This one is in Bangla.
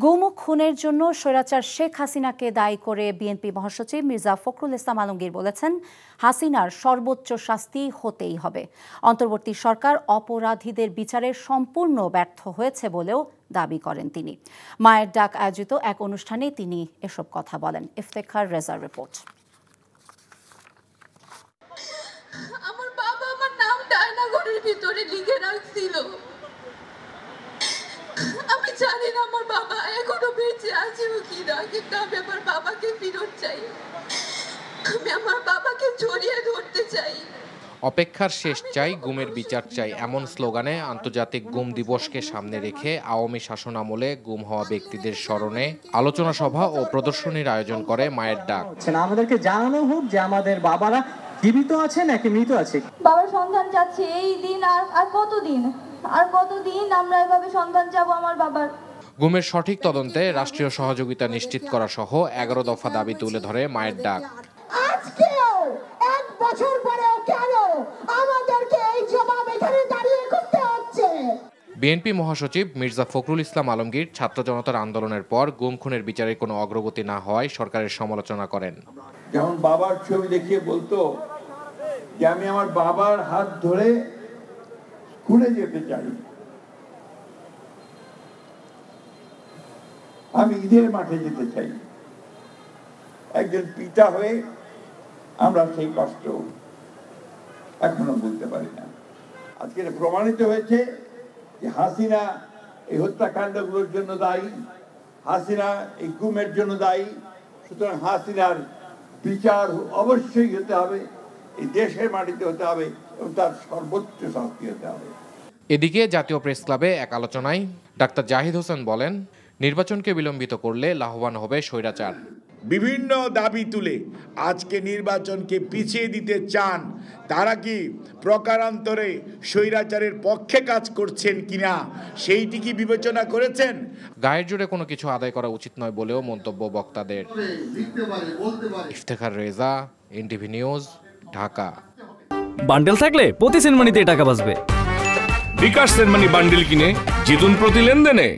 গুম ও খুনের জন্য স্বৈরাচার শেখ হাসিনাকে দায়ী করে বিএনপি মহাসচিব মির্জা ফখরুল ইসলাম আলমগীর বলেছেন, হাসিনার সর্বোচ্চ শাস্তি হতেই হবে। অন্তর্বর্তী সরকার অপরাধীদের বিচারে সম্পূর্ণ ব্যর্থ হয়েছে বলেও দাবি করেন তিনি। মায়ের ডাক আয়োজিত এক অনুষ্ঠানে তিনি এসব কথা বলেন। ইফতেখার রেজার রিপোর্ট। আমার বাবা আমার নাম ডায়নাগরের ভিতরে লিখে রাখছিল। আমি জানি না আমার বাবা এখনো বেঁচে আছে কিনা, কিন্তু আমি আমার বাবাকে ফেরত চাই। আমি আমার বাবাকে জড়িয়ে ধরতে চাই। অপেক্ষার শেষ চাই, গুমের বিচার চাই, এমন স্লোগানে আন্তর্জাতিক গুম দিবসকে সামনে রেখে আওয়ামী শাসনামলে গুম হওয়া ব্যক্তিদের স্মরণে আলোচনা সভা ও প্রদর্শনীর আয়োজন করে মায়ের ডাক। আমাদেরকে জানানো হোক যে আমাদের বাবারা জীবিত আছে নাকি মৃত আছে। বাবার সন্ধান যাচ্ছে এই দিন আর কতদিন আমরা এভাবে সন্ধান যাব আমার বাবার। গুমের সঠিক তদন্তে রাষ্ট্রীয় সহযোগিতা নিশ্চিত করা সহ 11 দফা দাবি তুলে ধরে মায়ের ডাক। আজকেও এক বছর পরেও কেন আমাদেরকে এই জবাব এখানে দাঁড়িয়ে করতে হচ্ছে? বিএনপি মহাসচিব মির্জা ফখরুল ইসলাম আলমগীর ছাত্র জনতার আন্দোলনের পর গুম খুনের বিচারে কোনো অগ্রগতি না হওয়ায় সরকারের সমালোচনা করেন। যখন বাবার ছবি দেখিয়ে বলতো যে আমি আমার বাবার হাত ধরে স্কুলে যেতে চাই, আমি ঈদের মাঠে যেতে চাই, একজন পিতা হয়ে আমরা সেই কষ্ট এখনো বলতে পারি না। আজকে প্রমাণিত হয়েছে যে হাসিনা এই হত্যাকাণ্ডগুলোর জন্য দায়ী, হাসিনা এই গুমের জন্য দায়ী। সুতরাং হাসিনার বিচার অবশ্যই হতে হবে, এই দেশের মাটিতে হতে হবে এবং তার সর্বোচ্চ শাস্তি হতে হবে। এদিকে জাতীয় প্রেস ক্লাবে এক আলোচনায় ডাক্তার জাহিদ হোসেন বলেন, নির্বাচনকে বিলম্বিত করলে লাভবান হবে স্বৈরাচার। বিভিন্ন দাবি তুলে আজকে নির্বাচনকে পিছিয়ে দিতে চান। তারা কি প্রকারান্তরে স্বৈরাচারের পক্ষে কাজ করছেন কিনা সেইটি কি বিবেচনা করেছেন? গায়ের জোরে কোনো কিছু আদায় করা উচিত নয় বলেও মন্তব্য বক্তাদের। Iftekhar Reza, NTV news, Dhaka. Bundle থাকলে প্রতি সেনমানিতে টাকা বাঁচবে। বিকাশ সেনমানি বান্ডেল কিনে জিতুন প্রতি লেনদেনে।